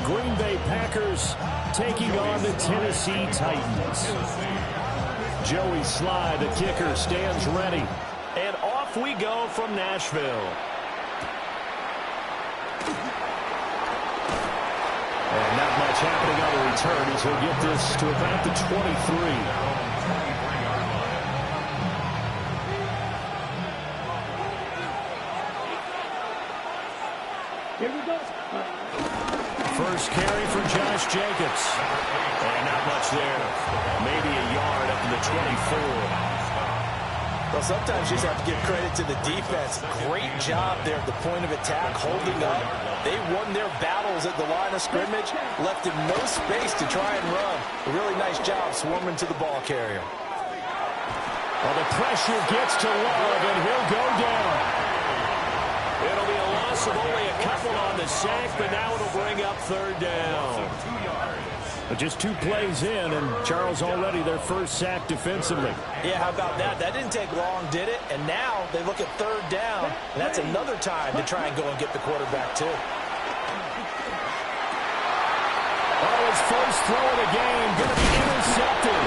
Green Bay Packers taking on the Tennessee Titans. Joey Sly, the kicker, stands ready. And off we go from Nashville. And not much happening on the return as he'll get this to about the 23. First carry for Josh Jacobs. And not much there. Maybe a yard up to the 24. Well, sometimes you just have to give credit to the defense. Great job there at the point of attack, holding up. They won their battles at the line of scrimmage, left him no space to try and run. A really nice job swarming to the ball carrier. Well, the pressure gets to Love, and he'll go down. It'll be a loss of only a couple on the sack, but now it'll bring up third down. But just 2 plays in, and Charles already their first sack defensively. Yeah, how about that? That didn't take long, did it? And now they look at third down, and that's another time to try and go and get the quarterback, too. Oh, his first throw of the game, going to be intercepted.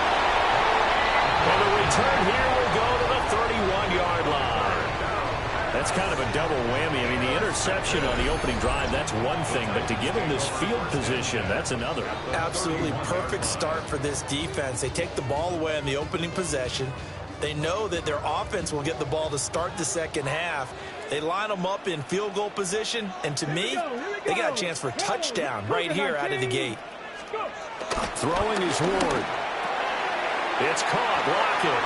And the return here will go to the 31-yard line. That's kind of a double whammy. I mean, the interception on the opening drive, that's one thing. But to give him this field position, that's another. Absolutely perfect start for this defense. They take the ball away on the opening possession. They know that their offense will get the ball to start the second half. They line them up in field goal position. And to me, they got a chance for a touchdown right here out of the gate. Throwing is Ward. It's caught. Lockett.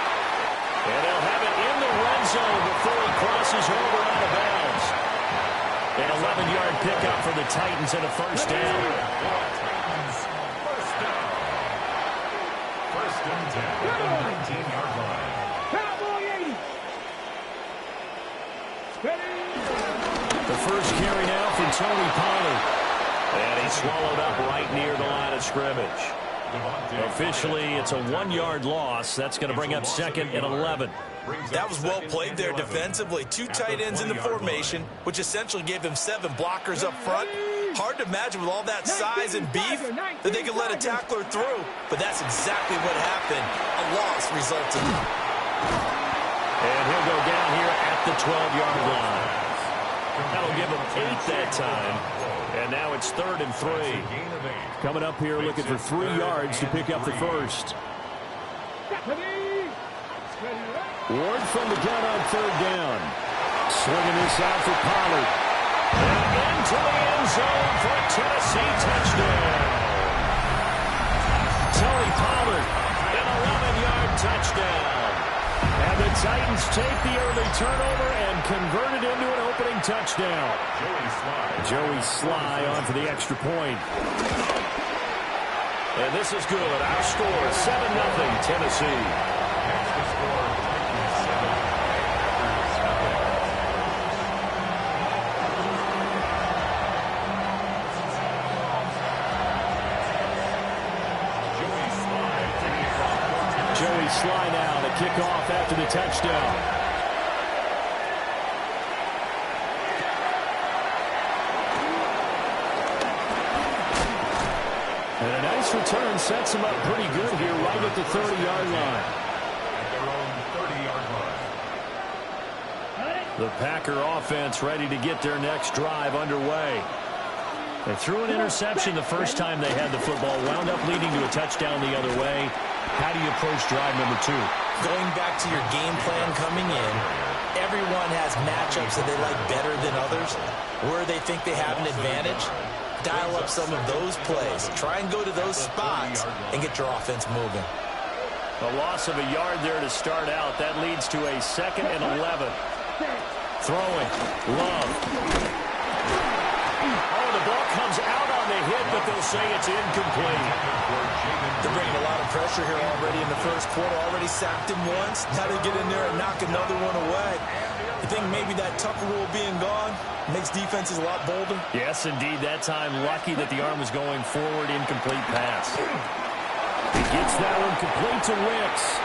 And they'll have it in the red zone before he crosses over out of bounds. An 11-yard pickup for the Titans and a first down. First and 10 at the 19-yard line. The first carry now for Tony Pollard. And he's swallowed up right near the line of scrimmage. Officially, it's a 1-yard loss. That's going to bring up second and 11. That was well played there defensively. 2 tight ends in the formation, which essentially gave them 7 blockers up front. Hard to imagine with all that size and beef that they could let a tackler through. But that's exactly what happened. A loss resulted. And he'll go down here at the 12-yard line. That'll give him 8 that time. And now it's 3rd and 3. Coming up here looking for 3 yards to pick up the first. Ward from the gun on 3rd down. Swinging this out for Pollard. And into the end zone for a Tennessee touchdown. Tony Pollard, an 11-yard touchdown. And the Titans take the early turnover and convert it into an opening touchdown. Joey Sly on for the extra point. And this is good. Our score, 7-0 Tennessee. Joey Sly now to kick off after the touchdown. And a nice return sets him up pretty good here right at the 30-yard line. The Packer offense ready to get their next drive underway. They threw an interception the first time they had the football, wound up leading to a touchdown the other way. How do you approach drive number 2? Going back to your game plan coming in, everyone has matchups that they like better than others. Where they think they have an advantage, dial up some of those plays. Try and go to those spots and get your offense moving. A loss of a yard there to start out. That leads to a 2nd and 11. Throwing. Love. Oh, the ball comes out on the hit, but they'll say it's incomplete. They're bringing a lot of pressure here already in the first quarter. Already sacked him once. Now they get in there and knock another one away. You think maybe that Tucker rule being gone makes defenses a lot bolder? Yes, indeed. That time, lucky that the arm was going forward. Incomplete pass. He gets that one complete to Wicks.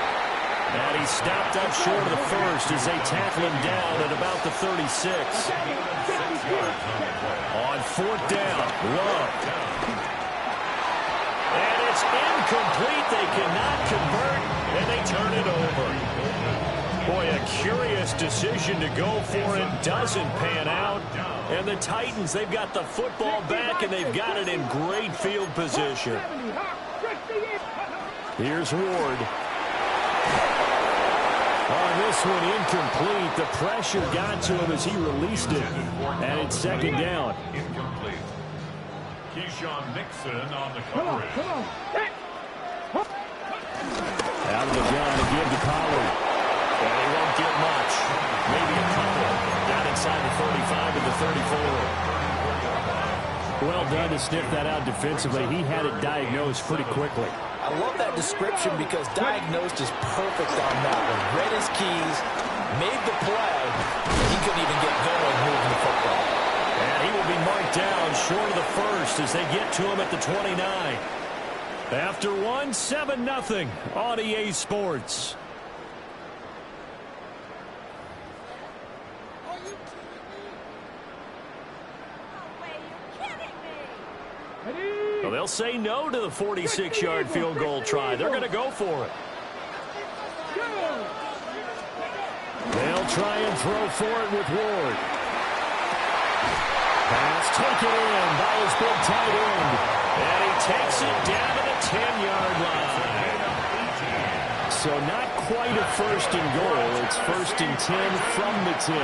And he's stopped up short of the first as they tackle him down at about the 36. On 4th down, Love. It's incomplete. They cannot convert, and they turn it over. Boy, a curious decision to go for it. Doesn't pan out. And the Titans, they've got the football back, and they've got it in great field position. Here's Ward. On this one, incomplete. The pressure got to him as he released it. And it's second down. Incomplete. Keyshawn Nixon on the coverage. Out of the gun again to Pollard. And he won't get much. Maybe a couple. Down inside the 35 to the 34. Well done to sniff that out defensively. He had it diagnosed pretty quickly. I love that description because diagnosed is perfect on that one. Read his keys, made the play, and he couldn't even get going moving the football. And he will be marked down short of the first as they get to him at the 29. After one, 7-0 on EA Sports. Well, they'll say no to the 46-yard field goal try. They're going to go for it. They'll try and throw for it with Ward. Pass taken in by his big tight end. And he takes it down to the 10-yard line. So not quite a first and goal. It's first and 10 from the 10.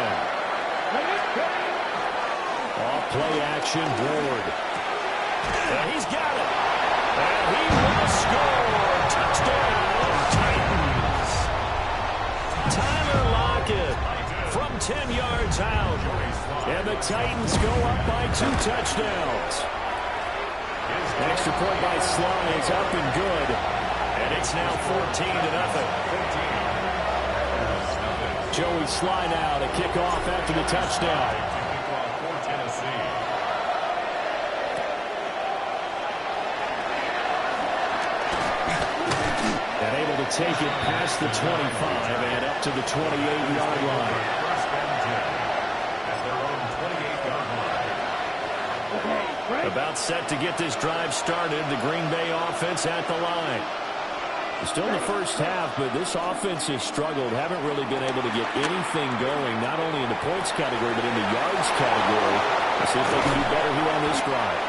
Off play action, Bullard. And he's got it. And he will score. Touchdown, Titans. Tyler Lockett from 10 yards out. And the Titans go up by 2 touchdowns. Extra point by Sly is up and good. And it's now 14-0. Joey Sly now to kick off after the touchdown. And able to take it past the 25 and up to the 28-yard line. First and 10 at their own 28-yard line. About set to get this drive started. The Green Bay offense at the line. Still in the first half, but this offense has struggled. Haven't really been able to get anything going, not only in the points category, but in the yards category. Let's see if they can do better here on this drive.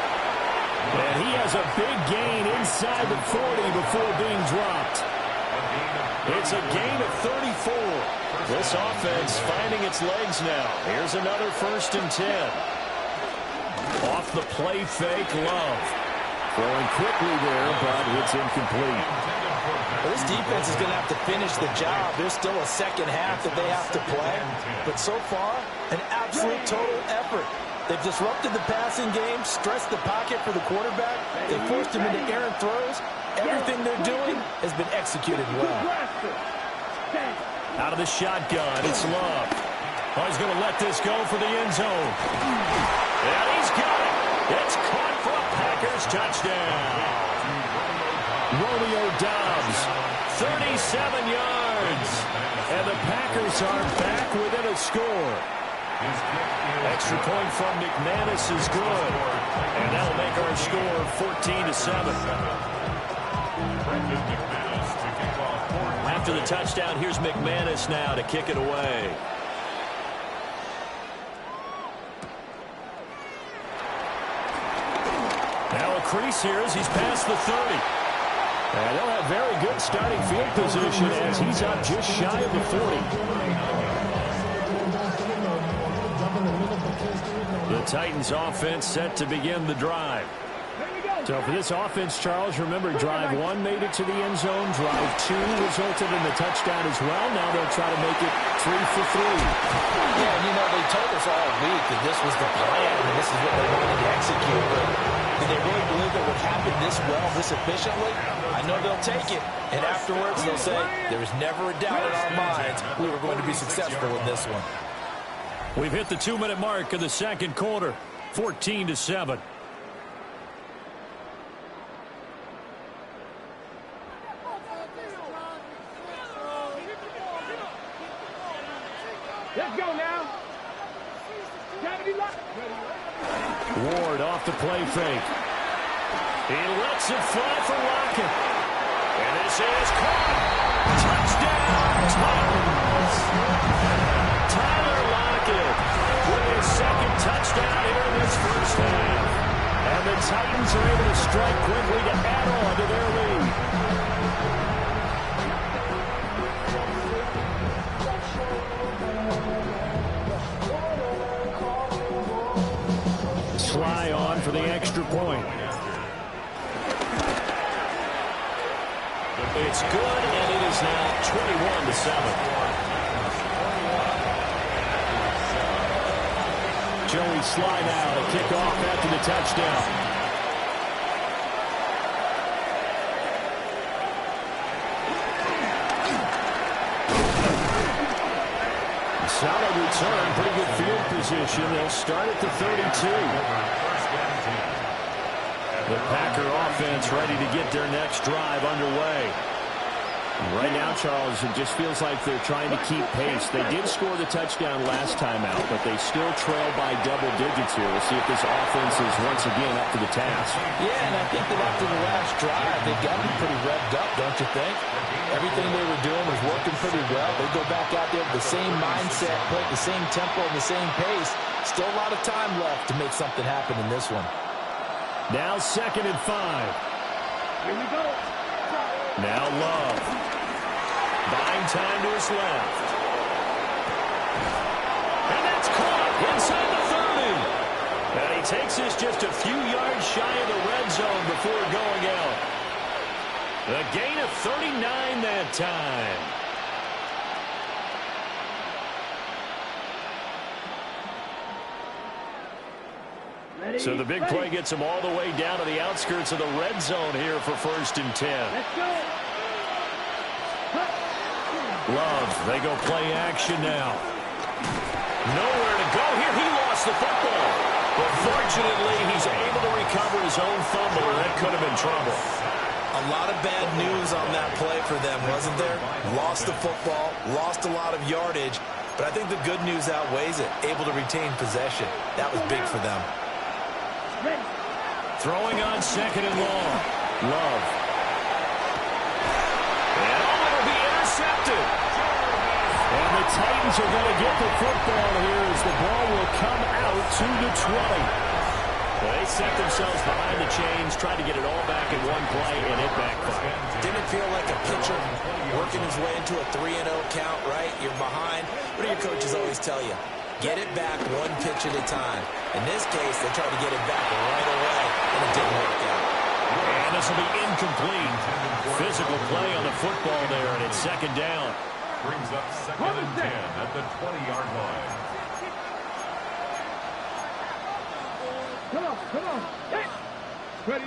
And he has a big gain inside the 40 before being dropped. It's a gain of 34. This offense finding its legs now. Here's another first and 10. Off the play fake, Love. Throwing quickly there, but it's incomplete. Well, this defense is going to have to finish the job. There's still a second half that they have to play. But so far, an absolute total effort. They've disrupted the passing game, stressed the pocket for the quarterback. They forced him into errant throws. Everything they're doing has been executed well. Out of the shotgun, it's Love. Oh, he's going to let this go for the end zone. And he's got it. It's caught for a Packers touchdown. Romeo Doubs, 37 yards. And the Packers are back within a score. Extra point from McManus is good. And that'll make our score 14-7. After the touchdown, here's McManus now to kick it away. Now a crease here as he's past the 30. And they'll have very good starting field position as he's up just shy of the 40. The Titans offense set to begin the drive. So for this offense, Charles, remember drive 1 made it to the end zone. Drive 2 resulted in the touchdown as well. Now they'll try to make it 3 for 3. Yeah, and you know, they told us all week that this was the plan and this is what they wanted to execute. But did they really believe it would happen this well, this efficiently? I know they'll take it. And afterwards they'll say, there was never a doubt in our minds we were going to be successful in this one. We've hit the 2-minute mark of the second quarter, 14-7. Let's go now. Ward off the play fake. He lets it fly for Lockett. And this is caught. Touchdown, Titans. Tyler Lockett with his second touchdown here in this first half. And the Titans are able to strike quickly to add on to their lead. Sly on for the extra point. It's good, and it is now 21-7. Joey Sly now to kick off after the touchdown. Solid return, pretty good field position. They'll start at the 32. The Packer offense ready to get their next drive underway. Right now, Charles, it just feels like they're trying to keep pace. They did score the touchdown last time out, but they still trail by double digits here. We'll see if this offense is once again up to the task. Yeah, and I think that after the last drive, they've got to be pretty revved up, don't you think? Everything they were doing was working pretty well. They go back out there with the same mindset, play at the same tempo and the same pace. Still a lot of time left to make something happen in this one. Now 2nd and 5. Here we go. Now Love. Buying time to his left. And that's caught inside the 30. And he takes this just a few yards shy of the red zone before going out. The gain of 39 that time. So the big play gets him all the way down to the outskirts of the red zone here for 1st and 10. Let's go. Love, they go play action now. Nowhere to go here. He lost the football. But fortunately, he's able to recover his own fumble, or that could have been trouble. A lot of bad news on that play for them, wasn't there? Lost the football, lost a lot of yardage, but I think the good news outweighs it. Able to retain possession. That was big for them. Throwing on 2nd and long. Love. And it'll be intercepted. And the Titans are going to get the football here as the ball will come out to the 20. They set themselves behind the chains, tried to get it all back in one play, and it backfired. Didn't feel like a pitcher working his way into a 3-0 count, right? You're behind. What do your coaches always tell you? Get it back one pitch at a time. In this case, they tried to get it back right away, and it didn't work out. And this will be incomplete. Physical play on the football there, and it's 2nd down. Brings up 2nd and 10 at the 20-yard line. Come on. Hey. Ready.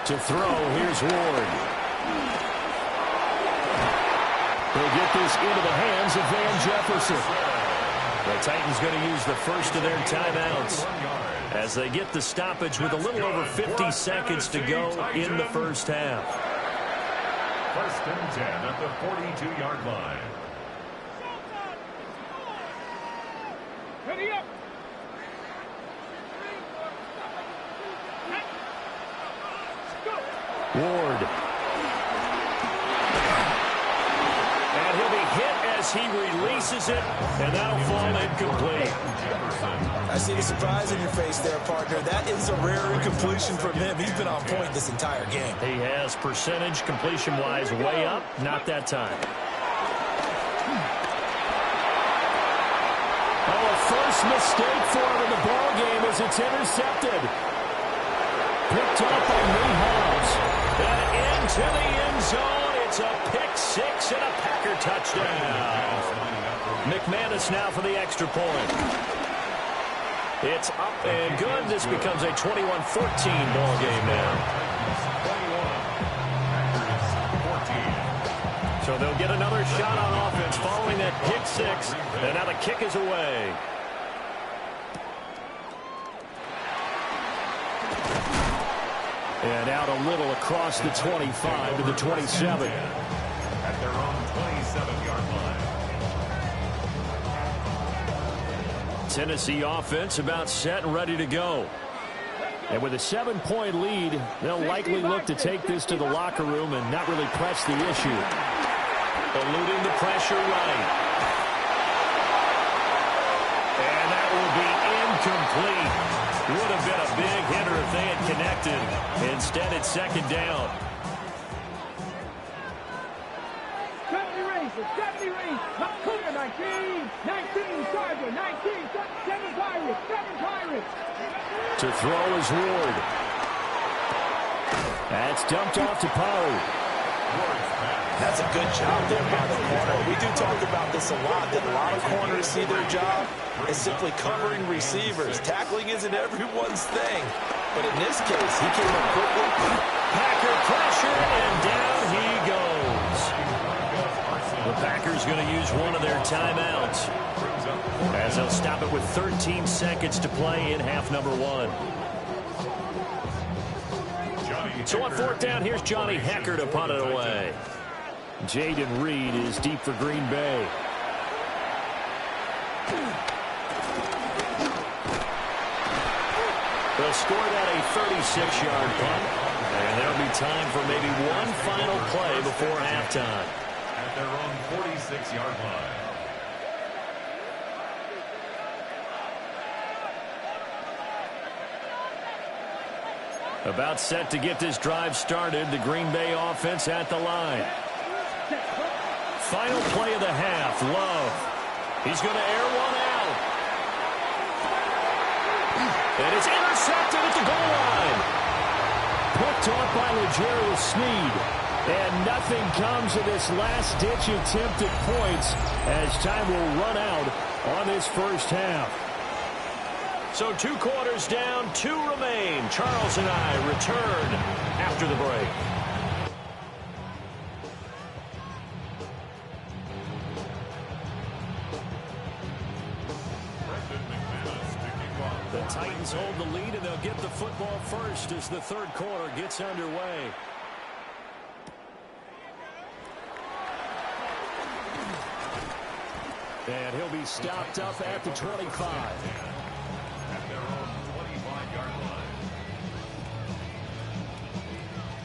To throw, here's Ward. They'll get this into the hands of Van Jefferson. The Titans going to use the first of their timeouts as they get the stoppage with a little over 50 seconds to go in the first half. 1st and 10 at the 42-yard line. Ready up. Ward. And he'll be hit as he releases it, and that'll fall incomplete. I see the surprise in your face there, partner. That is a rare incompletion from him. He's been on point this entire game. He has percentage completion-wise way up, not that time. Oh, a first mistake for him in the ball game as it's intercepted. Picked up by Lee Hobbs. And into the end zone, it's a pick-6 and a Packer touchdown. McManus now for the extra point. It's up and good. This becomes a 21-14 ball game now. 21-14. So they'll get another shot on offense following that pick-6, and now the kick is away. And out a little across the 25 to the 27. At their own 27-yard line. Tennessee offense about set and ready to go. And with a 7-point lead, they'll likely look to take this to the locker room and not really press the issue. Eluding the pressure right. And that will be incomplete. Would have been a big hitter if they had connected. Instead, it's second down. 70 race. Cougar 19. 19 Charger. 19. 7 Pirates. 7 Pirates. To throw is Ward. That's dumped off to Pollard. That's a good job there by the corner. We do talk about this a lot, that a lot of corners see their job as simply covering receivers. Tackling isn't everyone's thing. But in this case, he came up quickly. Packer pressure, and down he goes. The Packers going to use one of their timeouts, as they'll stop it with 13 seconds to play in half number 1. So on fourth down, here's Johnny Hecker to punt it away. Jaden Reed is deep for Green Bay. They'll score that a 36-yard punt. And there'll be time for maybe one final play before halftime. At their own 46-yard line. About set to get this drive started. The Green Bay offense at the line. Final play of the half. Love. He's going to air one out. And it's intercepted at the goal line. Picked off by L'Jarius Sneed. And nothing comes of this last-ditch attempt at points as time will run out on this first half. So 2 quarters down, 2 remain. Charles and I return after the break. The Titans hold the lead, and they'll get the football first as the third quarter gets underway. And he'll be stopped up at the 25.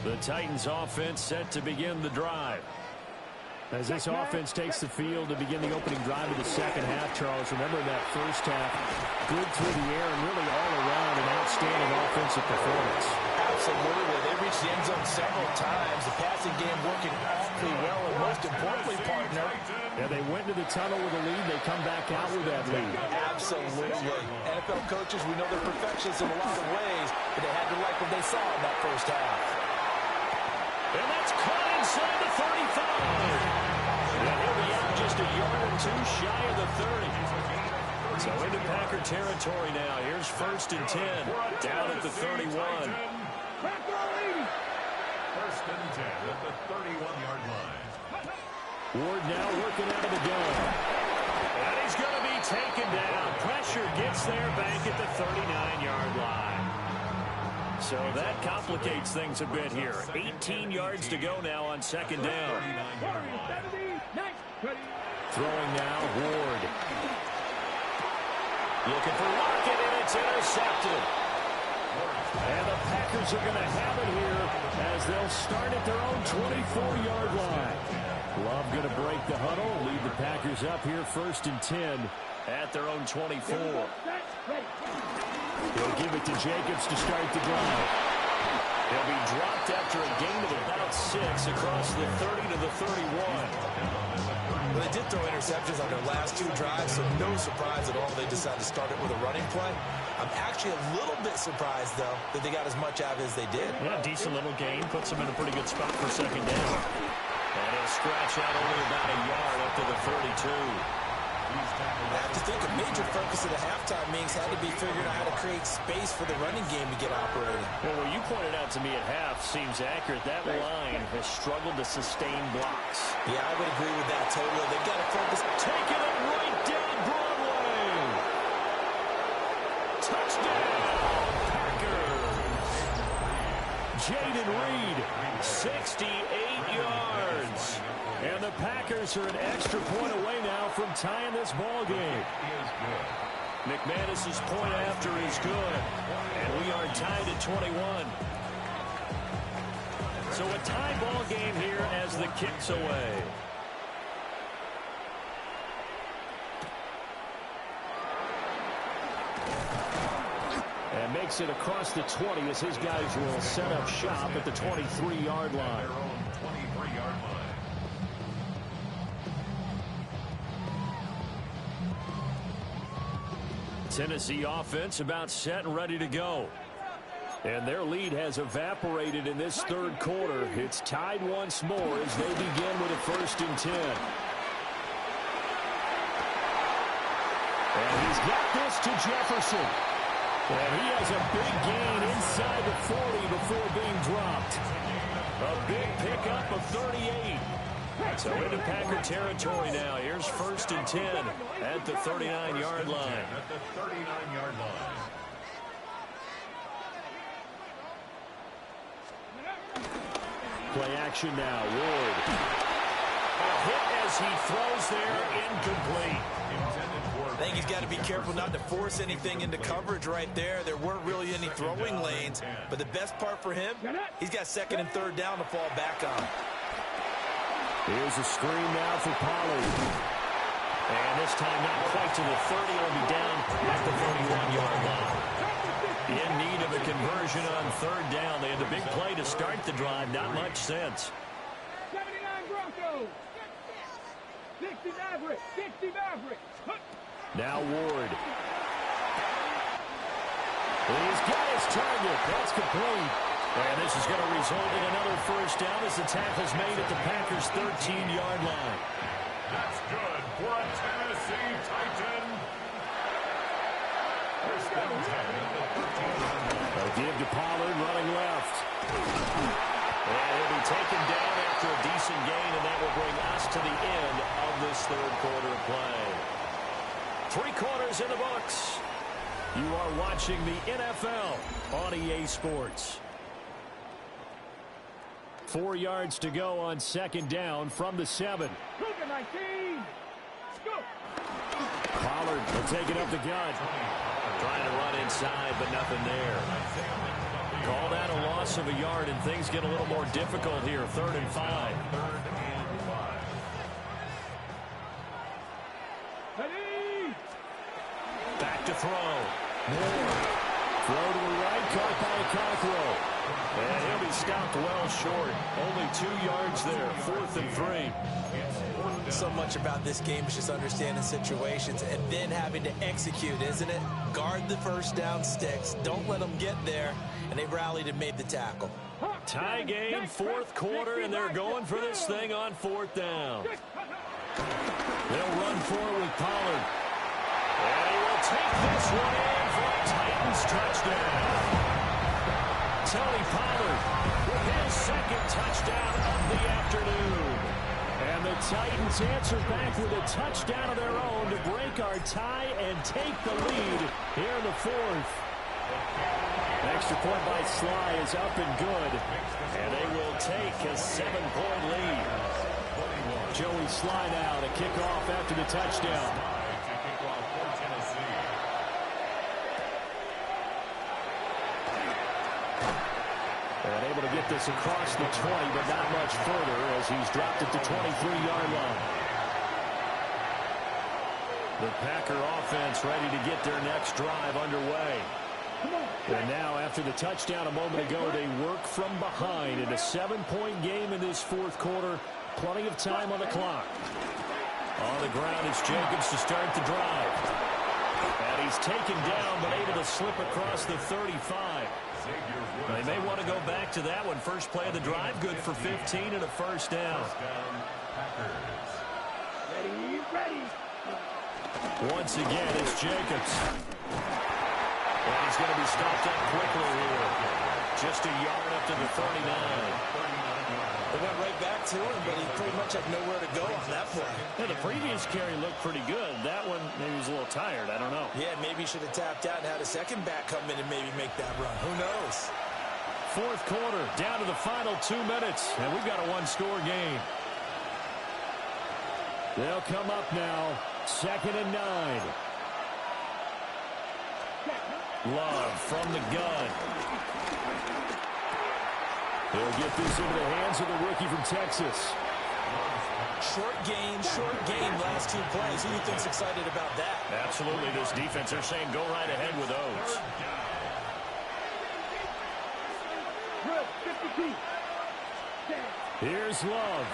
The Titans offense set to begin the drive. As this offense takes the field to begin the opening drive of the second half, Charles, remember that first half, good through the air and really all around an outstanding offensive performance. Absolutely. They reached the end zone several times. The passing game working awfully well, and most importantly, partner. Yeah, they went to the tunnel with a lead. They come back out with that lead. Absolutely. NFL coaches, we know they're perfectionists in a lot of ways, but they had to like what they saw in that first half. And that's caught inside the 35. And he'll be out just a yard or 2 shy of the 30. So into Packer territory now. Here's 1st and 10. Down at the 31. First and 10 at the 31-yard line. Ward now working out of the gun. And he's going to be taken down. Pressure gets there back at the 39-yard line. So that complicates things a bit here. 18 yards to go now on second down. Throwing now, Ward. Looking for Lockett, and it's intercepted. And the Packers are going to have it here as they'll start at their own 24-yard line. Love going to break the huddle, lead the Packers up here 1st and 10 at their own 24. He'll give it to Jacobs to start the drive. He'll be dropped after a gain of about 6 across the 30 to the 31. Well, they did throw interceptions on their last 2 drives, so no surprise at all they decided to start it with a running play. I'm actually a little bit surprised, though, that they got as much out of it as they did. Yeah, decent little gain. Puts them in a pretty good spot for second down. And he'll scratch out only about a yard up to the 32. I have to think a major focus of the halftime meetings had to be figuring out how to create space for the running game to get operating. Well, what you pointed out to me at half seems accurate. That line has struggled to sustain blocks. Yeah, I would agree with that totally. They've got to focus. Taking it right down Broadway. Touchdown, Packers. Jaden Reed, 68 yards. And the Packers are an extra point away now from tying this ball game. McManus's point after is good. And we are tied at 21. So a tie ball game here as the kick's away. And makes it across the 20 as his guys will set up shop at the 23-yard line. Tennessee offense about set and ready to go. And their lead has evaporated in this third quarter. It's tied once more as they begin with a 1st and 10. And he's got this to Jefferson. And he has a big gain inside the 40 before being dropped. A big pickup of 38. So into Packer territory now. Here's 1st and 10 at the 39-yard line. At the 39-yard line. Play action now. Ward. A hit as he throws there, incomplete. I think he's got to be careful not to force anything into coverage right there. There weren't really any throwing lanes, but the best part for him, he's got 2nd and 3rd down to fall back on. Here's a screen now for Pollard. And this time not quite to the 30. It'll be down at the 31-yard line. In need of a conversion on 3rd down. They had the big play to start the drive. Not much sense. 79 Broncos. 60 Mavericks. 60 Mavericks. Now Ward. He's got his target. That's complete. And this is going to result in another 1st down as the tackle's made at the Packers' 13-yard line. That's good for a Tennessee Titan. First down 10 at the 13-yard line. They'll give to Pollard running left. And he'll be taken down after a decent gain, and that will bring us to the end of this third quarter of play. 3 quarters in the books. You are watching the NFL on EA Sports. 4 yards to go on 2nd down from the 7. Pollard will take it up the gut. Trying to run inside, but nothing there. Called out a loss of a yard, and things get a little more difficult here. 3rd and 5. Back to throw. Throw to the right, caught by Cockrell. And he'll be stopped well short. Only 2 yards there. 4th and 3. So much about this game is just understanding situations and then having to execute, isn't it? Guard the 1st down sticks. Don't let them get there. And they rallied and made the tackle. Tie game, 4th quarter, and they're going for this thing on 4th down. They'll run forward with Pollard. And he will take this one in for a Titans touchdown. Tony Pollard with his 2nd touchdown of the afternoon. And the Titans answer back with a touchdown of their own to break our tie and take the lead here in the 4th. Extra point by Sly is up and good. And they will take a 7-point lead. Joey Sly now to kick off after the touchdown. And able to get this across the 20, but not much further as he's dropped at the 23-yard line. The Packer offense ready to get their next drive underway. And now, after the touchdown a moment ago, they work from behind in a 7-point game in this 4th quarter. Plenty of time on the clock. On the ground, it's Jacobs to start the drive. And he's taken down, but able to slip across the 35. They may want to go back to that one. First play of the drive, good for 15 and a 1st down. Ready. Once again, it's Jacobs. And he's going to be stopped up quickly here. Just a yard up to the 39. They went right back to him, but he pretty much had nowhere to go on that play. Yeah, the previous carry looked pretty good. That one, maybe he was a little tired. I don't know. Yeah, maybe he should have tapped out and had a 2nd back come in and maybe make that run. Who knows? 4th quarter, down to the final 2 minutes, and we've got a 1-score game. They'll come up now, 2nd and 9. Love from the gun. He'll get this into the hands of the rookie from Texas. Short gain, last 2 plays. Who do you think's excited about that? Absolutely, this defense, they're saying go right ahead with those. Good, 52. Here's Love.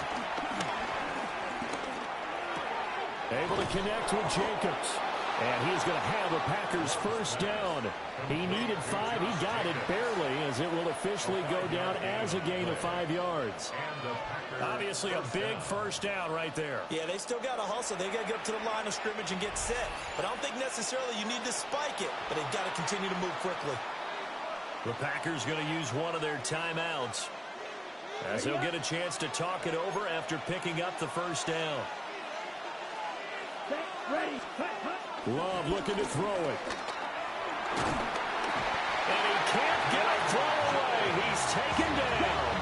Able to connect with Jacobs. And he's going to have a Packers first down. He needed 5. He got it barely, as it will officially go down as a gain of 5 yards. Obviously a big first down right there. Yeah, they still got to hustle. They got to get up to the line of scrimmage and get set. But I don't think necessarily you need to spike it. But they've got to continue to move quickly. The Packers going to use one of their timeouts, as they'll get a chance to talk it over after picking up the first down. Ready. Love looking to throw it. And he can't get a throw away. He's taken down.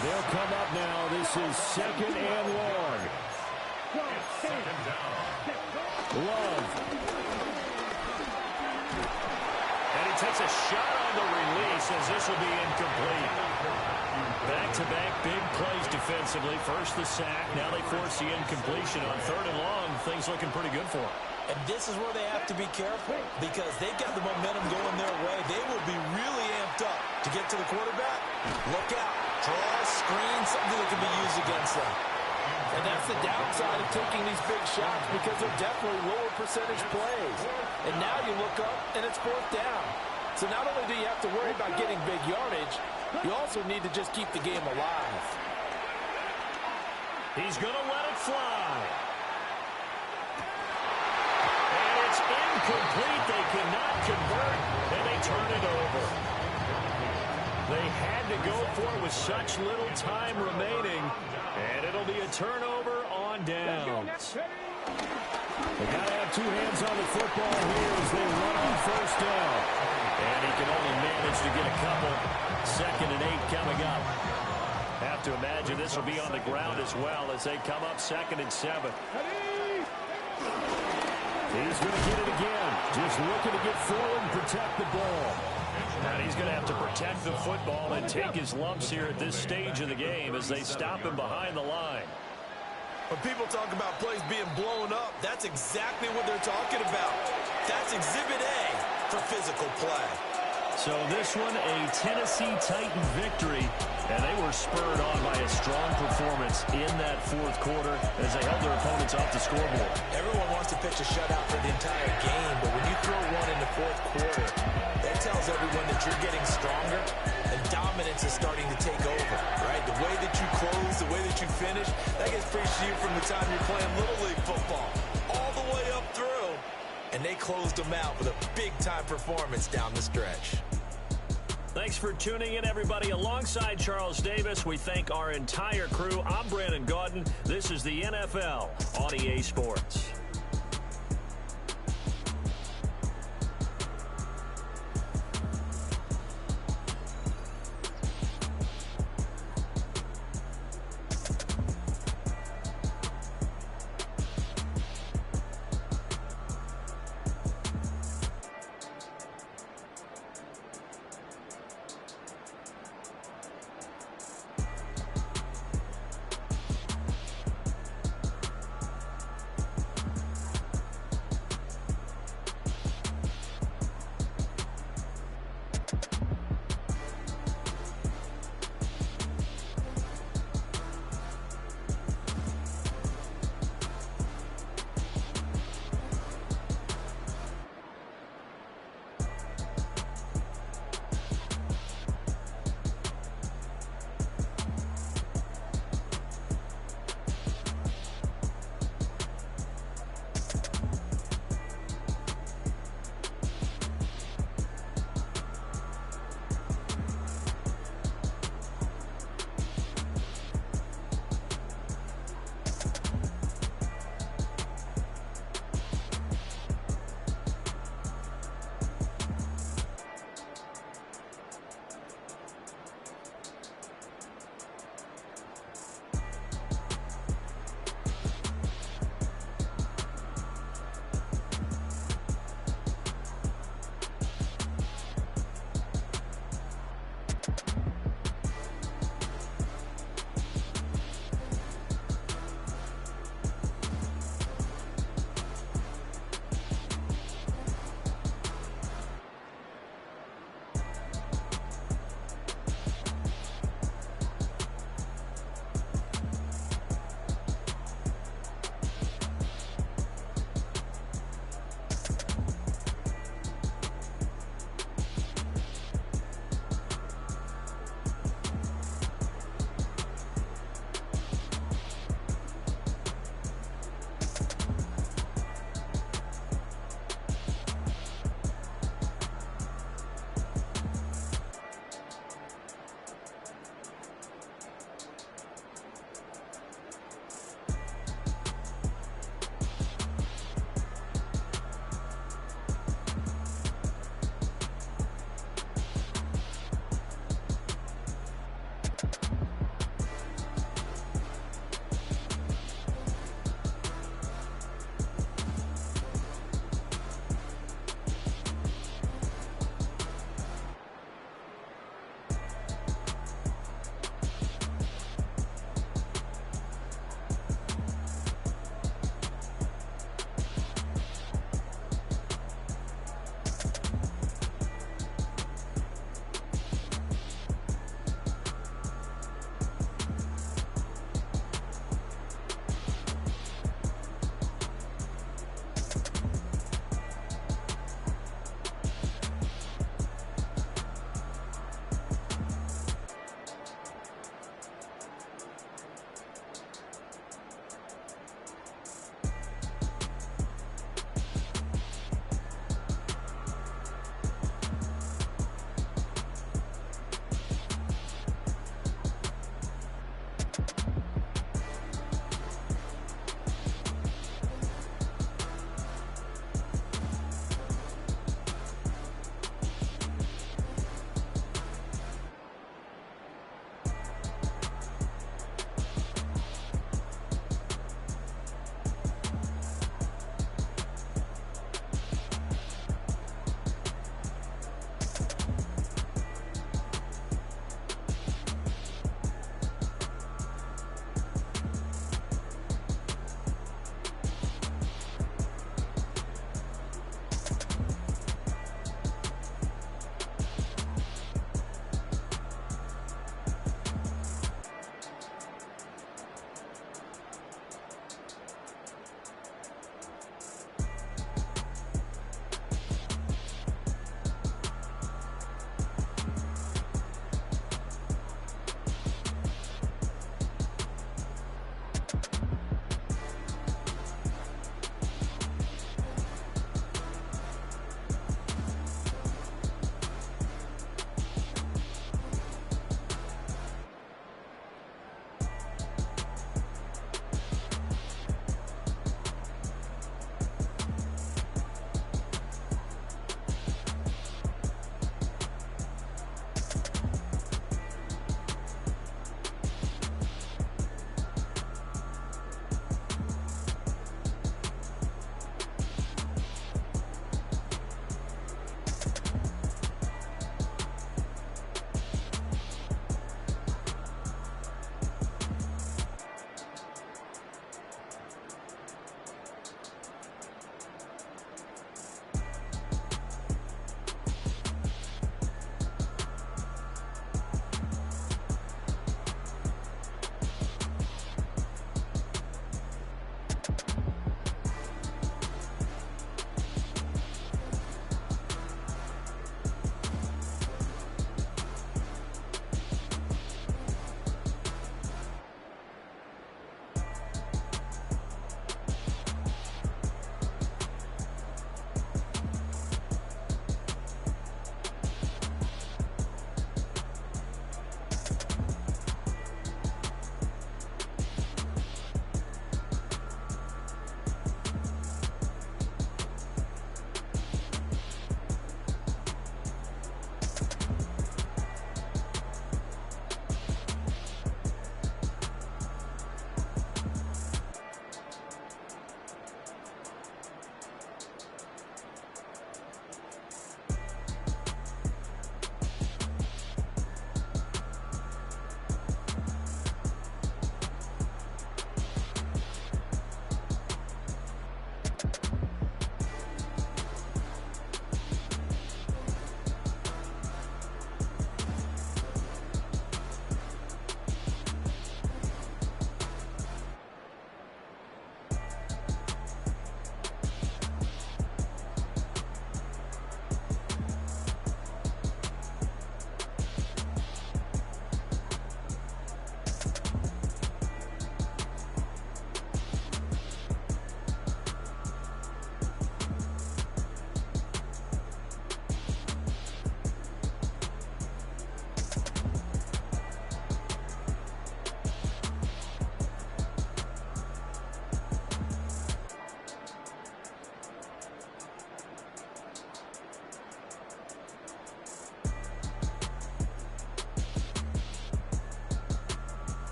They'll come up now. This is 2nd and long. Love. And he takes a shot on the release, as this will be incomplete. Back-to-back big plays defensively. First the sack. Now they force the incompletion on 3rd and long. Things looking pretty good for them. And this is where they have to be careful, because they've got the momentum going their way. They will be really amped up to get to the quarterback. Look out. Draw, screen, something that can be used against them. And that's the downside of taking these big shots, because they're definitely lower percentage plays. And now you look up, and it's 4th down. So not only do you have to worry about getting big yardage, you also need to just keep the game alive. He's going to let it fly. And it's incomplete. They cannot convert, and they turn it over. They had to go for it with such little time remaining, and it'll be a turnover on downs. They got to have 2 hands on the football here as they run on first down. And he can only manage to get a couple. 2nd and 8 coming up. Have to imagine this will be on the ground as well as they come up 2nd and 7. He's going to get it again. Just looking to get forward and protect the ball. And he's going to have to protect the football and take his lumps here at this stage of the game as they stop him behind the line. When people talk about plays being blown up, that's exactly what they're talking about. That's Exhibit A for physical play. So this one, a Tennessee Titan victory, and they were spurred on by a strong performance in that 4th quarter as they held their opponents off the scoreboard. Everyone wants to pitch a shutout for the entire game, but when you throw one in the 4th quarter, that tells everyone that you're getting stronger and dominance is starting to take over, right? The way that you close, the way that you finish, that gets preached to you from the time you're playing Little League football all the way up through. And they closed them out with a big-time performance down the stretch. Thanks for tuning in, everybody. Alongside Charles Davis, we thank our entire crew. I'm Brandon Gaudin. This is the NFL on EA Sports.